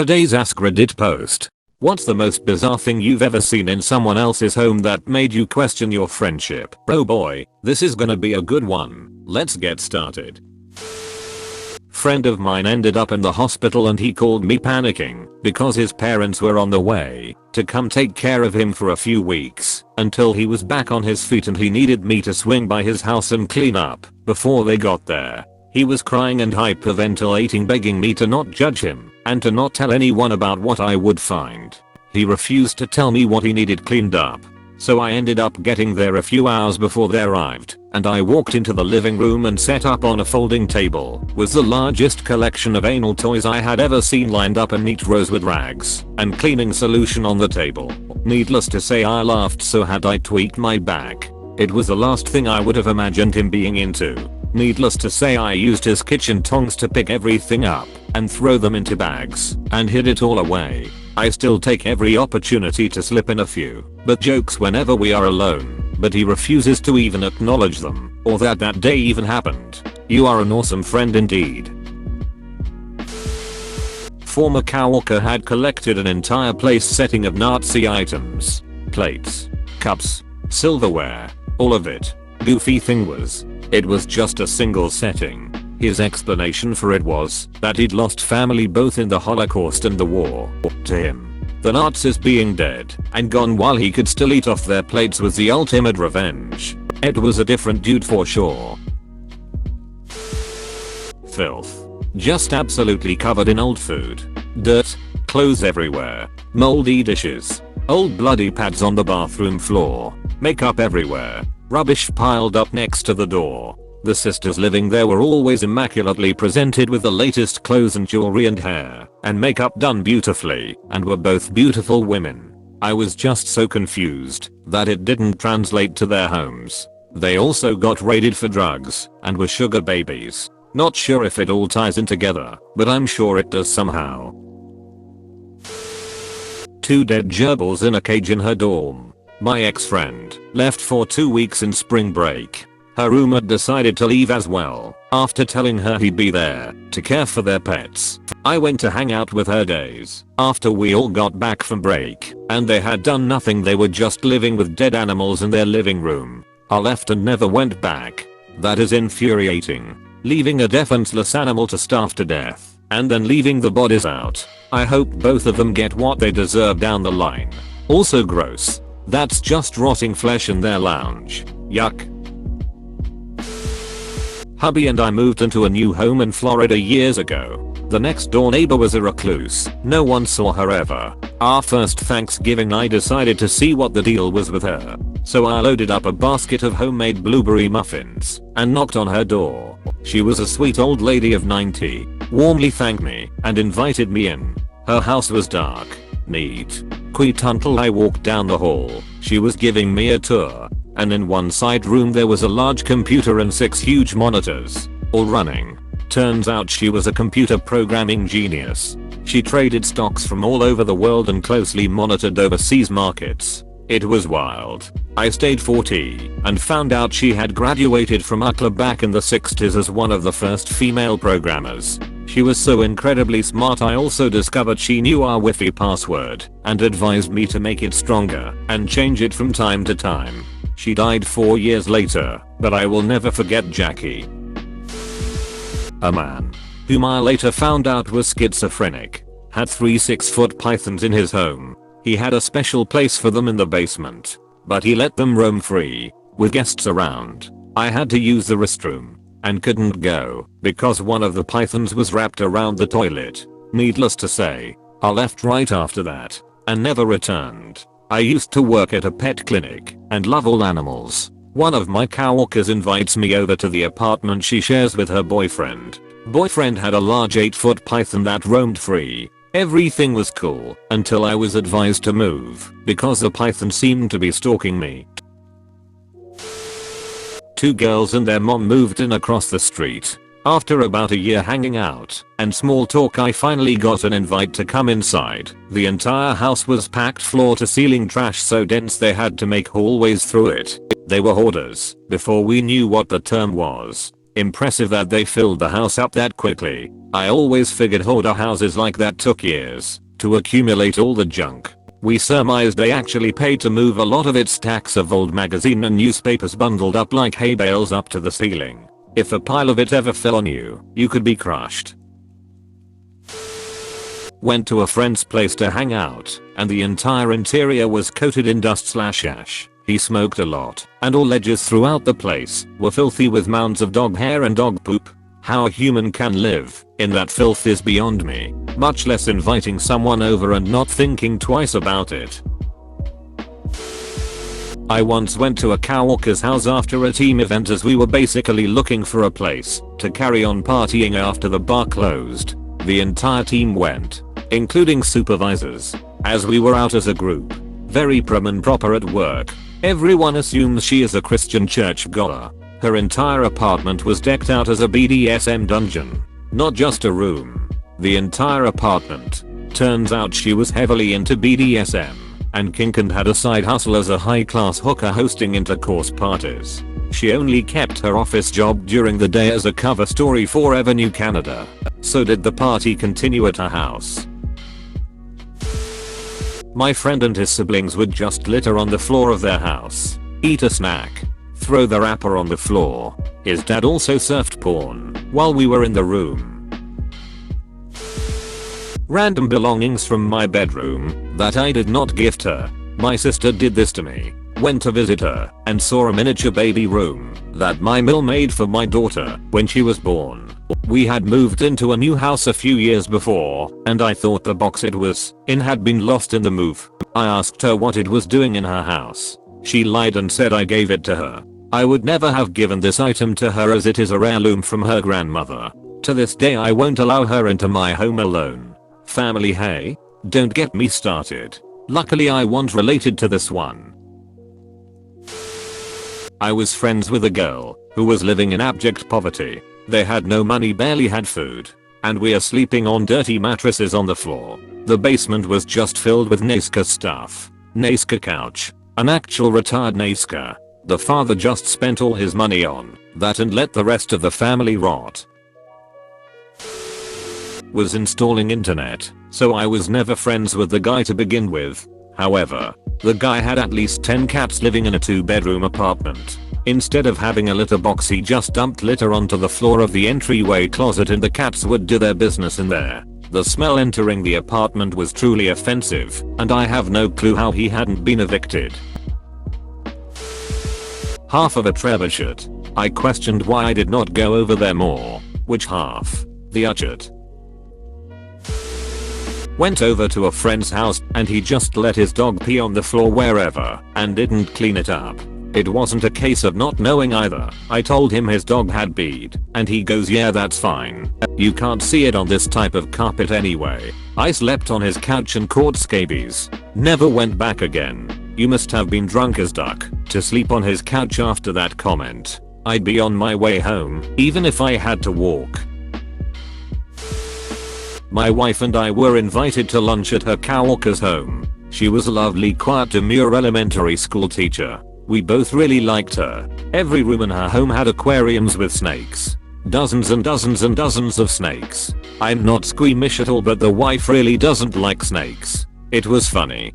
Today's AskReddit post. What's the most bizarre thing you've ever seen in someone else's home that made you question your friendship? Oh boy, this is gonna be a good one. Let's get started. Friend of mine ended up in the hospital and he called me panicking because his parents were on the way to come take care of him for a few weeks until he was back on his feet, and he needed me to swing by his house and clean up before they got there. He was crying and hyperventilating, begging me to not judge him and to not tell anyone about what I would find. He refused to tell me what he needed cleaned up. So I ended up getting there a few hours before they arrived, and I walked into the living room and set up on a folding table with the largest collection of anal toys I had ever seen lined up in neat rows with rags and cleaning solution on the table. Needless to say, I laughed so hard I tweaked my back. It was the last thing I would have imagined him being into. Needless to say, I used his kitchen tongs to pick everything up and throw them into bags and hid it all away. I still take every opportunity to slip in a few but jokes whenever we are alone, but he refuses to even acknowledge them or that day even happened. You are an awesome friend indeed. Former coworker had collected an entire place setting of Nazi items. Plates, cups, silverware, all of it. Goofy thing was, it was just a single setting. His explanation for it was that he'd lost family both in the Holocaust and the war. To him, the Nazis being dead and gone while he could still eat off their plates was the ultimate revenge. It was a different dude for sure. Filth. Just absolutely covered in old food, dirt, clothes everywhere, moldy dishes, old bloody pads on the bathroom floor, makeup everywhere, rubbish piled up next to the door. The sisters living there were always immaculately presented with the latest clothes and jewelry and hair and makeup done beautifully, and were both beautiful women. I was just so confused that it didn't translate to their homes. They also got raided for drugs and were sugar babies. Not sure if it all ties in together, but I'm sure it does somehow. 2 dead gerbils in a cage in her dorm. My ex-friend left for 2 weeks in spring break. Her roommate decided to leave as well after telling her he'd be there to care for their pets. I went to hang out with her days after we all got back from break, and they had done nothing. They were just living with dead animals in their living room. I left and never went back. That is infuriating. Leaving a defenseless animal to starve to death and then leaving the bodies out. I hope both of them get what they deserve down the line. Also gross. That's just rotting flesh in their lounge. Yuck. Hubby and I moved into a new home in Florida years ago. The next door neighbor was a recluse. No one saw her ever. Our first Thanksgiving I decided to see what the deal was with her. So I loaded up a basket of homemade blueberry muffins and knocked on her door. She was a sweet old lady of 90, warmly thanked me and invited me in. Her house was dark, neat, quiet until I walked down the hall. She was giving me a tour, and in one side room there was a large computer and 6 huge monitors, all running. Turns out she was a computer programming genius. She traded stocks from all over the world and closely monitored overseas markets. It was wild. I stayed for tea and found out she had graduated from our club back in the 60s as one of the first female programmers. She was so incredibly smart. I also discovered she knew our Wi-Fi password and advised me to make it stronger and change it from time to time. She died 4 years later, but I will never forget Jackie. A man, whom I later found out was schizophrenic, had 3 6-foot pythons in his home. He had a special place for them in the basement, but he let them roam free, with guests around. I had to use the restroom and couldn't go because one of the pythons was wrapped around the toilet. Needless to say, I left right after that and never returned. I used to work at a pet clinic and love all animals. One of my coworkers invites me over to the apartment she shares with her boyfriend. Boyfriend had a large 8-foot python that roamed free. Everything was cool until I was advised to move because the python seemed to be stalking me. 2 girls and their mom moved in across the street. After about a year hanging out and small talk, I finally got an invite to come inside. The entire house was packed floor to ceiling trash so dense they had to make hallways through it. They were hoarders before we knew what the term was. Impressive that they filled the house up that quickly. I always figured hoarder houses like that took years to accumulate all the junk. We surmised they actually paid to move a lot of its stacks of old magazine and newspapers bundled up like hay bales up to the ceiling. If a pile of it ever fell on you, you could be crushed. Went to a friend's place to hang out, and the entire interior was coated in dust/ash. He smoked a lot, and all edges throughout the place were filthy with mounds of dog hair and dog poop. How a human can live in that filth is beyond me, much less inviting someone over and not thinking twice about it. I once went to a coworker's house after a team event as we were basically looking for a place to carry on partying after the bar closed. The entire team went, including supervisors, as we were out as a group. Very prim and proper at work. Everyone assumes she is a Christian church goer. Her entire apartment was decked out as a BDSM dungeon. Not just a room. The entire apartment. Turns out she was heavily into BDSM and kink and had a side hustle as a high-class hooker hosting intercourse parties. She only kept her office job during the day as a cover story for Avenue Canada. So did the party continue at her house. My friend and his siblings would just litter on the floor of their house, eat a snack, throw the wrapper on the floor. His dad also surfed porn while we were in the room. Random belongings from my bedroom that I did not gift her. My sister did this to me. Went to visit her and saw a miniature baby room that my mill made for my daughter when she was born. We had moved into a new house a few years before, and I thought the box it was in had been lost in the move. I asked her what it was doing in her house. She lied and said I gave it to her. I would never have given this item to her as it is a heirloom from her grandmother. To this day I won't allow her into my home alone. Family, hey? Don't get me started. Luckily I wasn't related to this one. I was friends with a girl who was living in abject poverty. They had no money, barely had food, and we are sleeping on dirty mattresses on the floor. The basement was just filled with Nazca stuff. Nazca couch. An actual retired Nazca. The father just spent all his money on that and let the rest of the family rot. Was installing internet, so I was never friends with the guy to begin with. However, the guy had at least 10 cats living in a 2-bedroom apartment. Instead of having a litter box, he just dumped litter onto the floor of the entryway closet and the cats would do their business in there. The smell entering the apartment was truly offensive, and I have no clue how he hadn't been evicted. Half of a trebuchet. I questioned why I did not go over there more. Which half? The uchet. Went over to a friend's house and he just let his dog pee on the floor wherever and didn't clean it up. It wasn't a case of not knowing either. I told him his dog had peed and he goes, yeah, that's fine. You can't see it on this type of carpet anyway. I slept on his couch and caught scabies. Never went back again. You must have been drunk as duck to sleep on his couch after that comment. I'd be on my way home even if I had to walk. My wife and I were invited to lunch at her coworker's home. She was a lovely, quiet, demure elementary school teacher. We both really liked her. Every room in her home had aquariums with snakes. Dozens and dozens and dozens of snakes. I'm not squeamish at all, but the wife really doesn't like snakes. It was funny.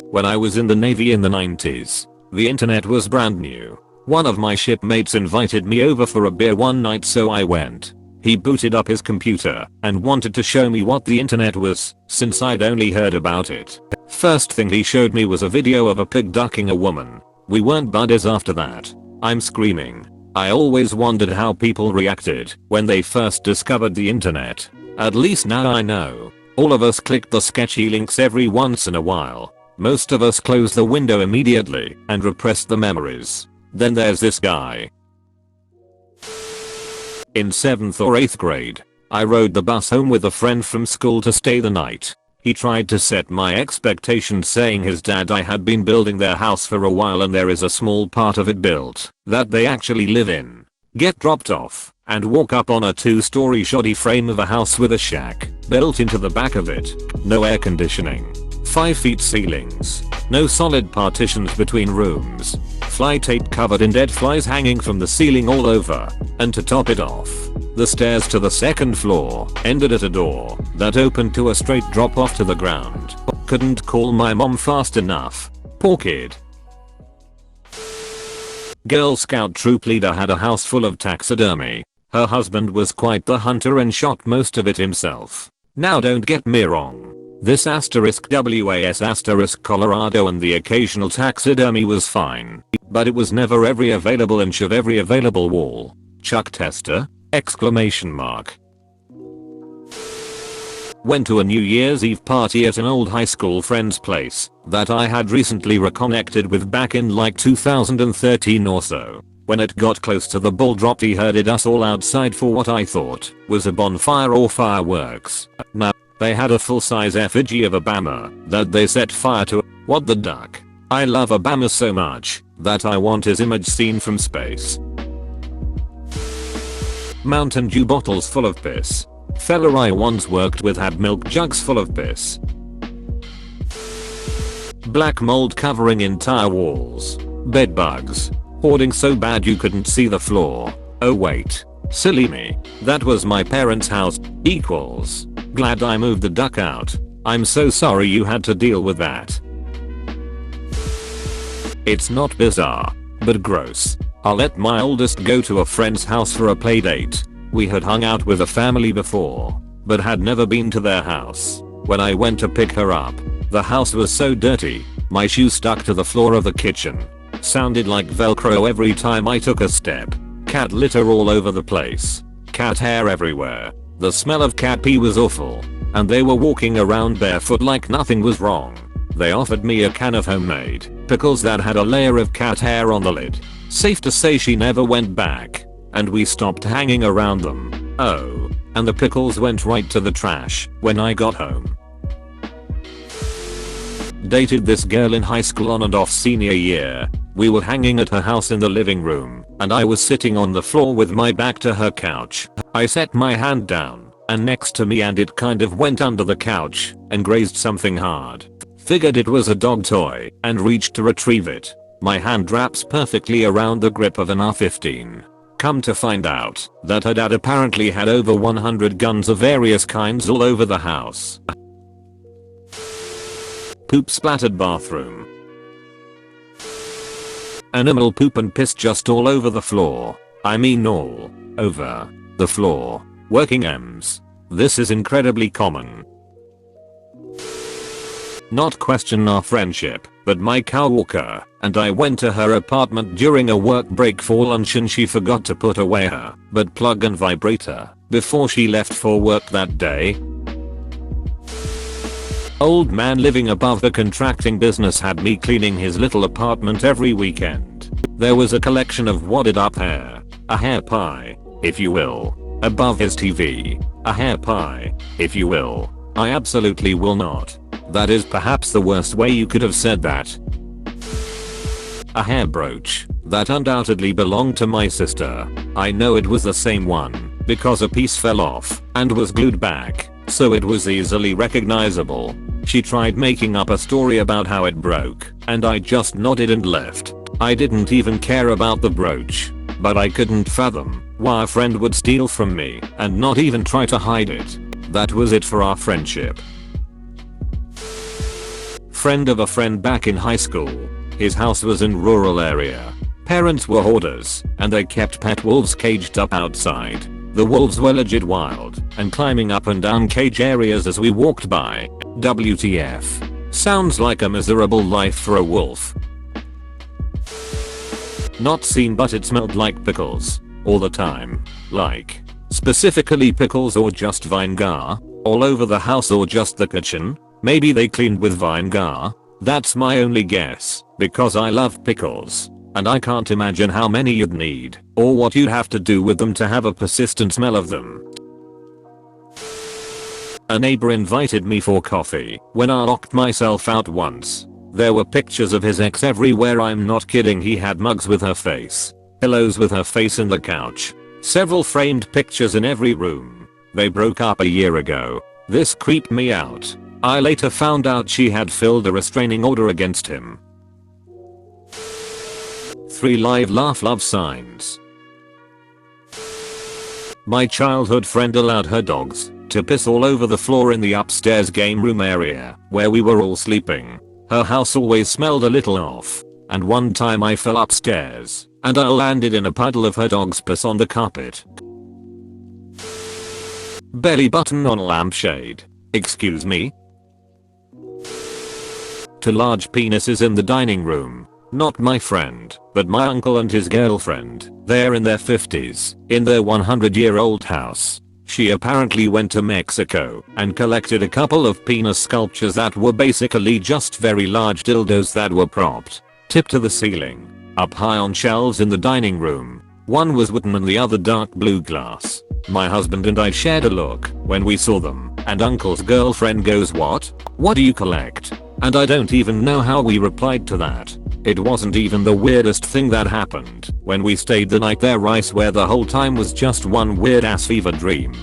When I was in the Navy in the 90s, the internet was brand new. One of my shipmates invited me over for a beer one night, so I went. He booted up his computer and wanted to show me what the internet was, since I'd only heard about it. First thing he showed me was a video of a pig ducking a woman. We weren't buddies after that. I'm screaming. I always wondered how people reacted when they first discovered the internet. At least now I know. All of us clicked the sketchy links every once in a while. Most of us closed the window immediately and repressed the memories. Then there's this guy. In 7th or 8th grade, I rode the bus home with a friend from school to stay the night. He tried to set my expectations, saying his dad I had been building their house for a while and there is a small part of it built that they actually live in. Get dropped off and walk up on a 2-story shoddy frame of a house with a shack built into the back of it. No air conditioning. 5 feet ceilings. No solid partitions between rooms. fly tape covered in dead flies hanging from the ceiling all over. And to top it off, the stairs to the second floor ended at a door that opened to a straight drop off to the ground. Couldn't call my mom fast enough. Poor kid. Girl Scout troop leader had a house full of taxidermy. Her husband was quite the hunter and shot most of it himself. Now don't get me wrong. This *WAS* Colorado and the occasional taxidermy was fine. But it was never every available inch of every available wall. Chuck Tester! Exclamation mark. Went to a New Year's Eve party at an old high school friend's place that I had recently reconnected with back in like 2013 or so. When it got close to the ball drop he herded us all outside for what I thought was a bonfire or fireworks. Now, they had a full-size effigy of Obama that they set fire to. What the duck? I love Obama so much that I want his image seen from space. Mountain Dew bottles full of piss. Fella I once worked with had milk jugs full of piss. Black mold covering entire walls. Bed bugs. Hoarding so bad you couldn't see the floor. Oh wait. Silly me. That was my parents' house. Equals. Glad I moved the duck out. I'm so sorry you had to deal with that. It's not bizarre, but gross. I let my oldest go to a friend's house for a play date. We had hung out with a family before, but had never been to their house. When I went to pick her up, the house was so dirty, my shoe stuck to the floor of the kitchen. Sounded like Velcro every time I took a step. Cat litter all over the place. Cat hair everywhere. The smell of cat pee was awful. And they were walking around barefoot like nothing was wrong. They offered me a can of homemade pickles that had a layer of cat hair on the lid. Safe to say she never went back. And we stopped hanging around them. Oh. And the pickles went right to the trash when I got home. Dated this girl in high school on and off senior year. We were hanging at her house in the living room, and I was sitting on the floor with my back to her couch. I set my hand down, and next to me and it kind of went under the couch, and grazed something hard. Figured it was a dog toy, and reached to retrieve it. My hand wraps perfectly around the grip of an AR-15. Come to find out, that her dad apparently had over 100 guns of various kinds all over the house. Poop splattered bathroom. Animal poop and piss just all over the floor. I mean all over the floor. Working M's. This is incredibly common. Not question our friendship, but my coworker and I went to her apartment during a work break for lunch and she forgot to put away her butt plug and vibrator before she left for work that day. Old man living above the contracting business had me cleaning his little apartment every weekend. There was a collection of wadded up hair. A hair pie, if you will. Above his TV. A hair pie, if you will. I absolutely will not. That is perhaps the worst way you could have said that. A hair brooch that undoubtedly belonged to my sister. I know it was the same one because a piece fell off and was glued back, so it was easily recognizable. She tried making up a story about how it broke, and I just nodded and left. I didn't even care about the brooch, but I couldn't fathom why a friend would steal from me and not even try to hide it. That was it for our friendship. Friend of a friend back in high school. His house was in rural area. Parents were hoarders, and they kept pet wolves caged up outside. The wolves were legit wild and climbing up and down cage areas as we walked by. WTF. Sounds like a miserable life for a wolf. Not seen, but it smelled like pickles. All the time. Like. Specifically pickles or just vinegar. All over the house or just the kitchen. Maybe they cleaned with vinegar. That's my only guess, because I love pickles. And I can't imagine how many you'd need, or what you'd have to do with them to have a persistent smell of them. A neighbor invited me for coffee when I locked myself out once. There were pictures of his ex everywhere, I'm not kidding. He had mugs with her face, pillows with her face in the couch, several framed pictures in every room. They broke up a year ago. This creeped me out. I later found out she had filed a restraining order against him. 3 live laugh love signs. My childhood friend allowed her dogs to piss all over the floor in the upstairs game room area where we were all sleeping. Her house always smelled a little off, and one time I fell upstairs and I landed in a puddle of her dog's piss on the carpet. Belly button on lampshade. Excuse me? To large penises in the dining room. Not my friend, but my uncle and his girlfriend. They're in their 50s, in their 100-year-old house. She apparently went to Mexico and collected a couple of penis sculptures that were basically just very large dildos that were propped, tipped to the ceiling, up high on shelves in the dining room. One was wooden and the other dark blue glass. My husband and I shared a look when we saw them, and uncle's girlfriend goes, "What? What do you collect?" And I don't even know how we replied to that. It wasn't even the weirdest thing that happened when we stayed the night there. I swear the whole time was just one weird ass fever dream.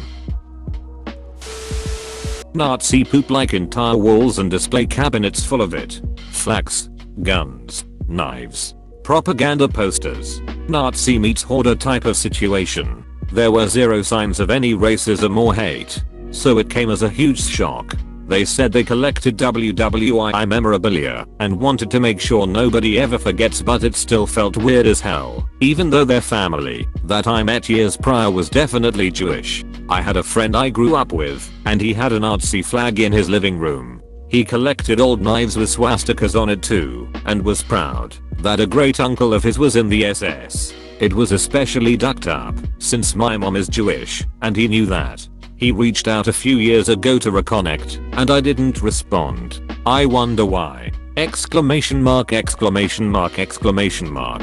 Nazi poop, like entire walls and display cabinets full of it. Flags, guns, knives, propaganda posters. Nazi meets hoarder type of situation. There were zero signs of any racism or hate, so it came as a huge shock. They said they collected WWI memorabilia and wanted to make sure nobody ever forgets, but it still felt weird as hell, even though their family that I met years prior was definitely Jewish. I had a friend I grew up with, and he had a Nazi flag in his living room. He collected old knives with swastikas on it too, and was proud that a great uncle of his was in the SS. It was especially ducked up since my mom is Jewish, and he knew that. He reached out a few years ago to reconnect, and I didn't respond. I wonder why. Exclamation mark, exclamation mark, exclamation mark.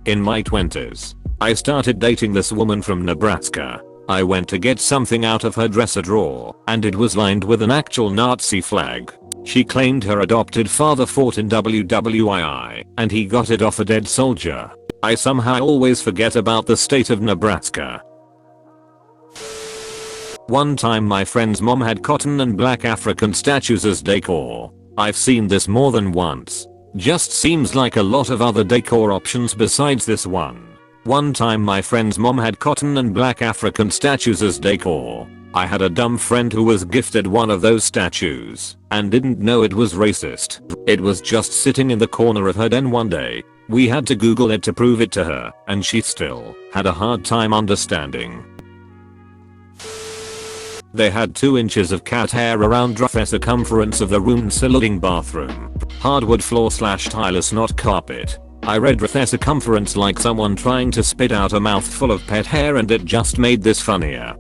In my 20s, I started dating this woman from Nebraska. I went to get something out of her dresser drawer, and it was lined with an actual Nazi flag. She claimed her adopted father fought in WWII, and he got it off a dead soldier. I somehow always forget about the state of Nebraska. One time my friend's mom had cotton and black African statues as decor. I've seen this more than once. Just seems like a lot of other decor options besides this one. One time my friend's mom had cotton and black African statues as decor. I had a dumb friend who was gifted one of those statues and didn't know it was racist. It was just sitting in the corner of her den one day. We had to Google it to prove it to her, and she still had a hard time understanding. They had 2 inches of cat hair around the circumference of the room including bathroom. Hardwood floor / tileless, not carpet. I read the circumference like someone trying to spit out a mouthful of pet hair, and it just made this funnier.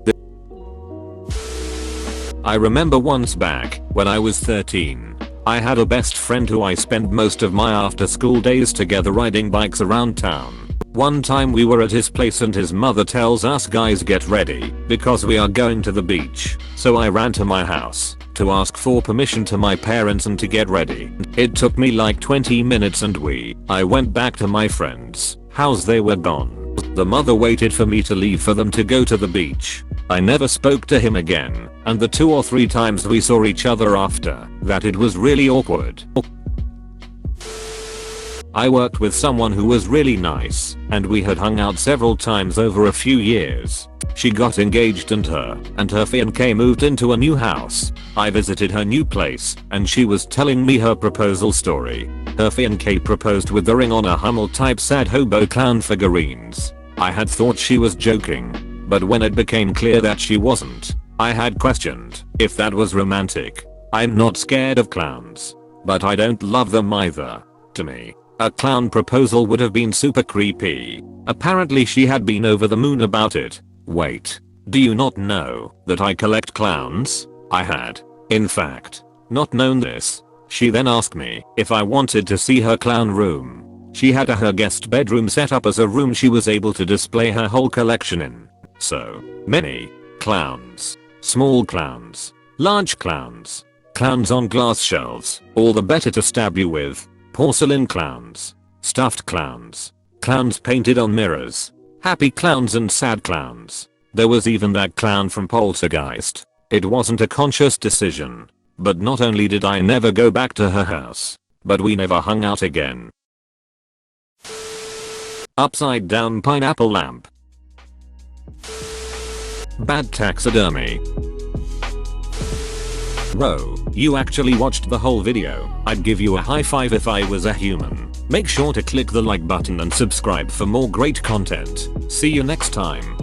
I remember once back when I was 13. I had a best friend who I spent most of my after school days together riding bikes around town. One time we were at his place and his mother tells us, "Guys, get ready because we are going to the beach." So I ran to my house to ask for permission to my parents and to get ready. It took me like 20 minutes and I went back to my friend's house. They were gone. The mother waited for me to leave for them to go to the beach. I never spoke to him again, and the 2 or 3 times we saw each other after that, it was really awkward. I worked with someone who was really nice, and we had hung out several times over a few years. She got engaged and her fiancé moved into a new house. I visited her new place, and she was telling me her proposal story. Her fiancé proposed with the ring on a Hummel type sad hobo clown figurines. I had thought she was joking, but when it became clear that she wasn't, I had questioned if that was romantic. I'm not scared of clowns, but I don't love them either. To me, a clown proposal would have been super creepy. Apparently she had been over the moon about it. Wait, do you not know that I collect clowns? I had, in fact, not known this. She then asked me if I wanted to see her clown room. She had her guest bedroom set up as a room she was able to display her whole collection in. So many clowns. Small clowns. Large clowns. Clowns on glass shelves, all the better to stab you with. Porcelain clowns. Stuffed clowns. Clowns painted on mirrors. Happy clowns and sad clowns. There was even that clown from Poltergeist. It wasn't a conscious decision. But not only did I never go back to her house, but we never hung out again. Upside down pineapple lamp. Bad taxidermy. Bro, you actually watched the whole video. I'd give you a high five if I was a human. Make sure to click the like button and subscribe for more great content. See you next time.